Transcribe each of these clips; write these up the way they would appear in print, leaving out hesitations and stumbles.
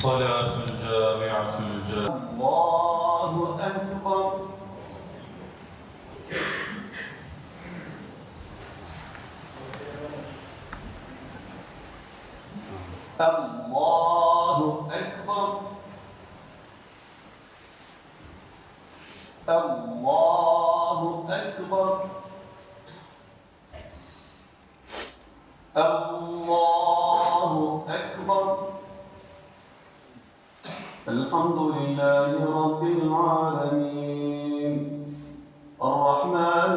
صلاة جامعة الله أكبر الله أكبر الله أكبر الله أكبر الحمد لله رب العالمين الرحمن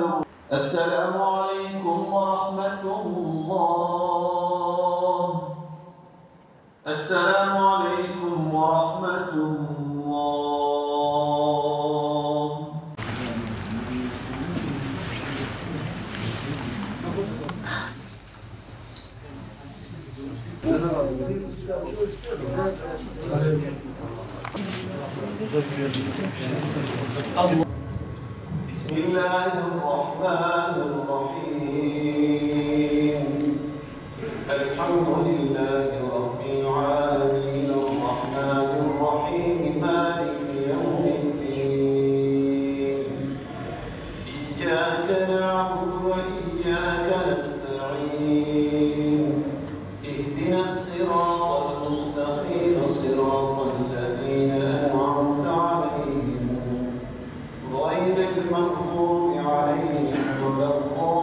السلام عليكم ورحمة الله السلام عليكم ورحمة الله بسم الله الرحمن الرحيم الحمد لله رب العالمين الرحمن الرحيم مالك يوم الدين إياك نعبد وإياك نستعين اهدنا الصراط المستقيم صراط الذين أنعمت عليهم غير المغضوب عليهم ولا الضالين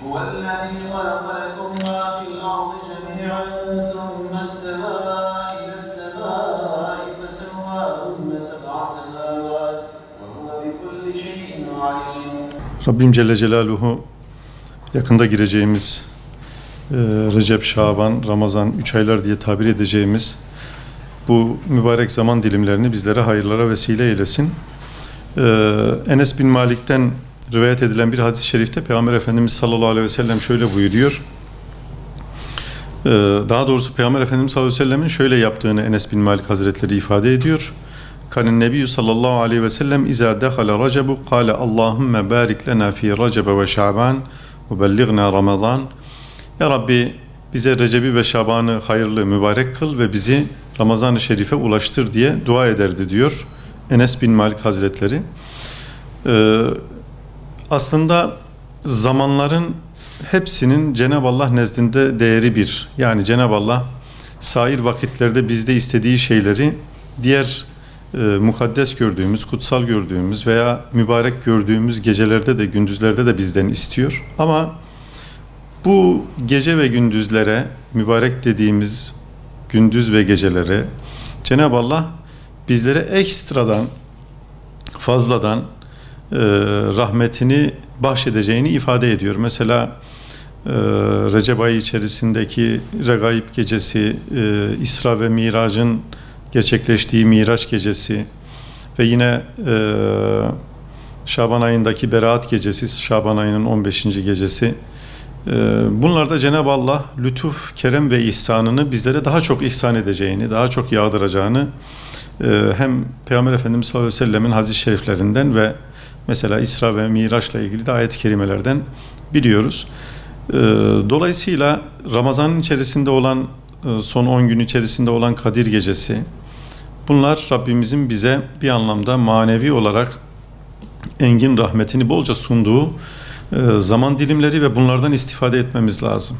هو الذي خلق لكم ما في الأرض جميعا ثم استوى إلى السماء فسواهن سبع سماوات وهو بكل شيء عليم. Rabbim Celle Celaluhu yakında gireceğimiz Recep, Şaban, Ramazan 3 aylar diye tabir edeceğimiz bu mübarek zaman dilimlerini bizlere hayırlara vesile eylesin. Enes bin Malik'ten rivayet edilen bir hadis-i şerifte Peygamber Efendimiz sallallahu aleyhi ve sellem şöyle buyuruyor. Daha doğrusu Peygamber Efendimiz sallallahu aleyhi ve sellemin şöyle yaptığını Enes bin Malik Hazretleri ifade ediyor. Kanen Nebiyyü sallallahu aleyhi ve sellem izâ dehale Recep'u kâle Allahümme bârik lenâ fî Recebe ve Şaban ve belliğnâ Ramazan. Ya Rabbi bize Recep'i ve Şaban'ı hayırlı, mübarek kıl ve bizi Ramazan-ı Şerif'e ulaştır diye dua ederdi diyor Enes bin Malik Hazretleri. Aslında zamanların hepsinin Cenab-ı Allah nezdinde değeri bir. Yani Cenab-ı Allah sair vakitlerde bizde istediği şeyleri diğer mukaddes gördüğümüz, kutsal gördüğümüz veya mübarek gördüğümüz gecelerde de gündüzlerde de bizden istiyor. Ama bu gece ve gündüzlere, mübarek dediğimiz gündüz ve gecelere Cenab-ı Allah bizlere ekstradan, fazladan rahmetini bahşedeceğini ifade ediyor. Mesela Recep ayı içerisindeki Regaib gecesi, İsra ve Mirac'ın gerçekleştiği Miraç gecesi ve yine Şaban ayındaki Berat gecesi, Şaban ayının 15. gecesi. Bunlarda Cenab-ı Allah lütuf, kerem ve ihsanını bizlere daha çok ihsan edeceğini, daha çok yağdıracağını hem Peygamber Efendimiz sallallahu aleyhi ve sellemin hadis-i şeriflerinden ve mesela İsra ve Miraç'la ilgili de ayet-i kerimelerden biliyoruz. Dolayısıyla Ramazan'ın içerisinde olan son 10 gün içerisinde olan Kadir Gecesi, bunlar Rabbimizin bize bir anlamda manevi olarak engin rahmetini bolca sunduğu zaman dilimleri ve bunlardan istifade etmemiz lazım.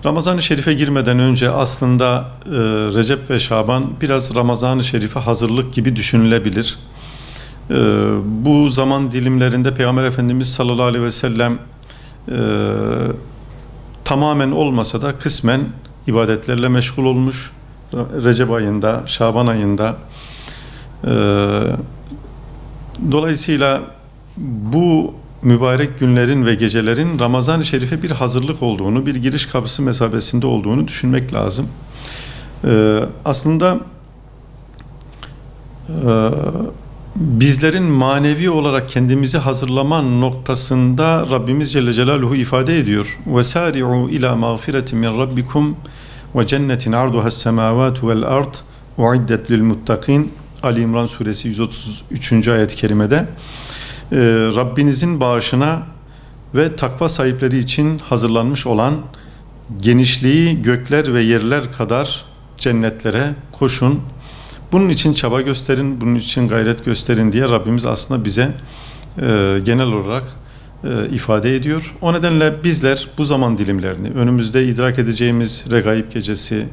Ramazan-ı Şerif'e girmeden önce aslında Recep ve Şaban biraz Ramazan-ı Şerif'e hazırlık gibi düşünülebilir. Bu zaman dilimlerinde Peygamber Efendimiz sallallahu aleyhi ve sellem tamamen olmasa da kısmen ibadetlerle meşgul olmuş. Recep ayında, Şaban ayında. Dolayısıyla bu mübarek günlerin ve gecelerin Ramazan-ı Şerif'e bir hazırlık olduğunu, bir giriş kapısı mesabesinde olduğunu düşünmek lazım. Aslında bizlerin manevi olarak kendimizi hazırlama noktasında Rabbimiz Celle Celaluhu ifade ediyor. وَسَارِعُوا إِلَى مَغْفِرَةٍ مِنْ رَبِّكُمْ وَجَنَّةٍ عَرْضُهَا السَّمَاوَاتُ وَالْأَرْضِ وَعِدَّتْ لِلْمُتَّقِينَ Ali İmran suresi 133. ayet-i kerimede Rabbinizin bağışına ve takva sahipleri için hazırlanmış olan genişliği gökler ve yerler kadar cennetlere koşun. Bunun için çaba gösterin, bunun için gayret gösterin diye Rabbimiz aslında bize genel olarak ifade ediyor. O nedenle bizler bu zaman dilimlerini, önümüzde idrak edeceğimiz Regaib gecesi,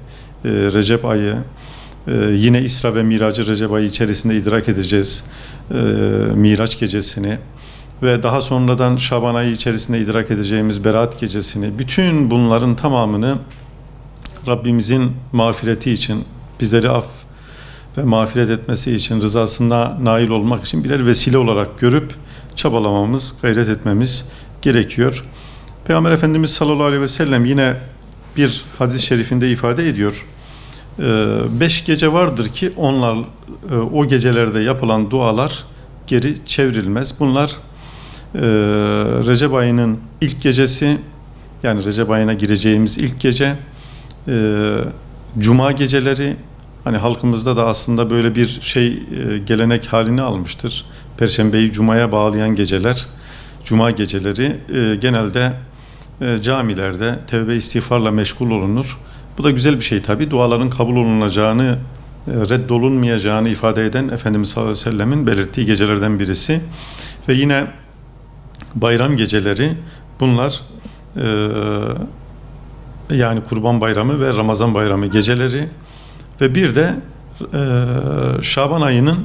Recep ayı, yine İsra ve Miracı Recep ayı içerisinde idrak edeceğiz, Miraç gecesini ve daha sonradan Şaban ayı içerisinde idrak edeceğimiz Berat gecesini, bütün bunların tamamını Rabbimizin mağfireti için, bizleri af ve mağfiret etmesi için, rızasına nail olmak için birer vesile olarak görüp çabalamamız, gayret etmemiz gerekiyor. Peygamber Efendimiz sallallahu aleyhi ve sellem yine bir hadis-i şerifinde ifade ediyor. 5 gece vardır ki onlar, o gecelerde yapılan dualar geri çevrilmez. Bunlar Recep ayının ilk gecesi, yani Recep ayına gireceğimiz ilk gece, Cuma geceleri, hani halkımızda da aslında böyle bir gelenek halini almıştır. Perşembeyi Cuma'ya bağlayan geceler, Cuma geceleri genelde camilerde tevbe istiğfarla meşgul olunur. Bu da güzel bir şey tabii. Duaların kabul olunacağını, reddolunmayacağını ifade eden Efendimiz sallallahu aleyhi ve sellemin belirttiği gecelerden birisi. Ve yine bayram geceleri, bunlar yani Kurban Bayramı ve Ramazan Bayramı geceleri ve bir de Şaban ayının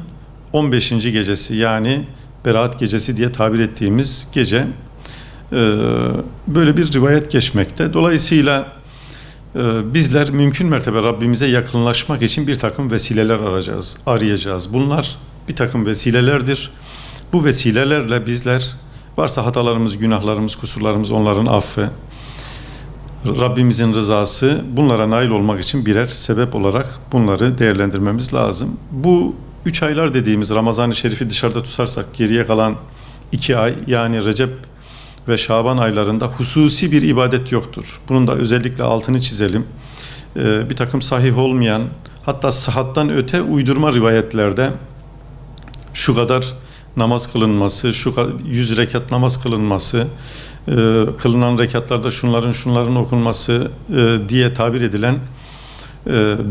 15. gecesi, yani Berat gecesi diye tabir ettiğimiz gece, böyle bir rivayet geçmekte. Dolayısıyla bizler mümkün mertebe Rabbimize yakınlaşmak için bir takım vesileler arayacağız. Bunlar bir takım vesilelerdir. Bu vesilelerle bizler, varsa hatalarımız, günahlarımız, kusurlarımız, onların affı, Rabbimizin rızası, bunlara nail olmak için birer sebep olarak bunları değerlendirmemiz lazım. Bu 3 aylar dediğimiz Ramazan-ı Şerif'i dışarıda tutarsak geriye kalan 2 ay, yani Recep ve Şaban aylarında hususi bir ibadet yoktur. Bunun da özellikle altını çizelim. Bir takım sahih olmayan, hatta sıhhattan öte uydurma rivayetlerde şu kadar namaz kılınması, şu 100 rekat namaz kılınması, kılınan rekatlarda şunların okunması diye tabir edilen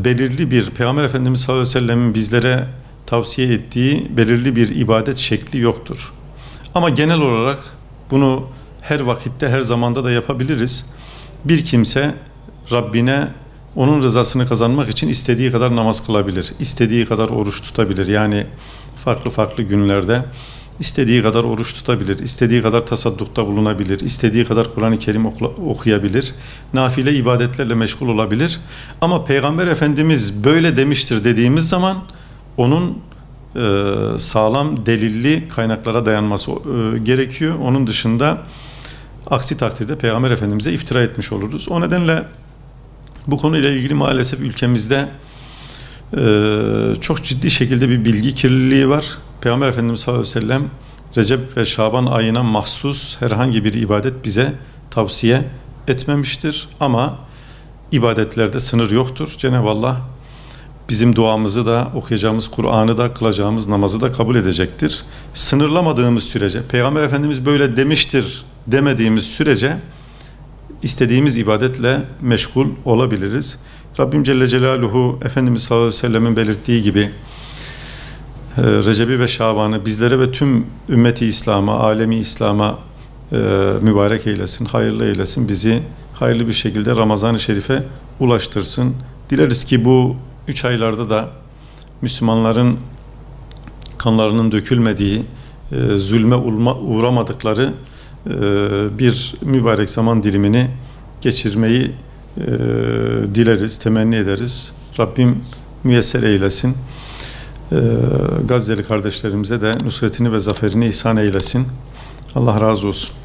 belirli bir, Peygamber Efendimiz sallallahu aleyhi ve sellem'in bizlere tavsiye ettiği belirli bir ibadet şekli yoktur. Ama genel olarak bunu her vakitte, her zamanda da yapabiliriz. Bir kimse Rabbine onun rızasını kazanmak için istediği kadar namaz kılabilir, istediği kadar oruç tutabilir. Yani farklı günlerde istediği kadar oruç tutabilir, istediği kadar tasaddukta bulunabilir, istediği kadar Kur'an-ı Kerim okuyabilir, nafile ibadetlerle meşgul olabilir. Ama Peygamber Efendimiz böyle demiştir dediğimiz zaman onun sağlam delilli kaynaklara dayanması gerekiyor. Onun dışında aksi takdirde Peygamber Efendimiz'e iftira etmiş oluruz. O nedenle bu konuyla ilgili maalesef ülkemizde çok ciddi şekilde bir bilgi kirliliği var. Peygamber Efendimiz sallallahu aleyhi ve sellem Recep ve Şaban ayına mahsus herhangi bir ibadet bize tavsiye etmemiştir. Ama ibadetlerde sınır yoktur. Cenab-ı Allah bizim duamızı da, okuyacağımız Kur'an'ı da, kılacağımız namazı da kabul edecektir. Sınırlamadığımız sürece, Peygamber Efendimiz böyle demiştir demediğimiz sürece istediğimiz ibadetle meşgul olabiliriz. Rabbim Celle Celaluhu Efendimiz sallallahu aleyhi ve sellemin belirttiği gibi Recep'i ve Şaban'ı bizlere ve tüm ümmeti İslam'a, alemi İslam'a mübarek eylesin, hayırlı eylesin. Bizi hayırlı bir şekilde Ramazan-ı Şerif'e ulaştırsın. Dileriz ki bu 3 aylarda da Müslümanların kanlarının dökülmediği, zulme uğramadıkları bir mübarek zaman dilimini geçirmeyi dileriz, temenni ederiz. Rabbim müyesser eylesin. Gazze'li kardeşlerimize de nusretini ve zaferini ihsan eylesin. Allah razı olsun.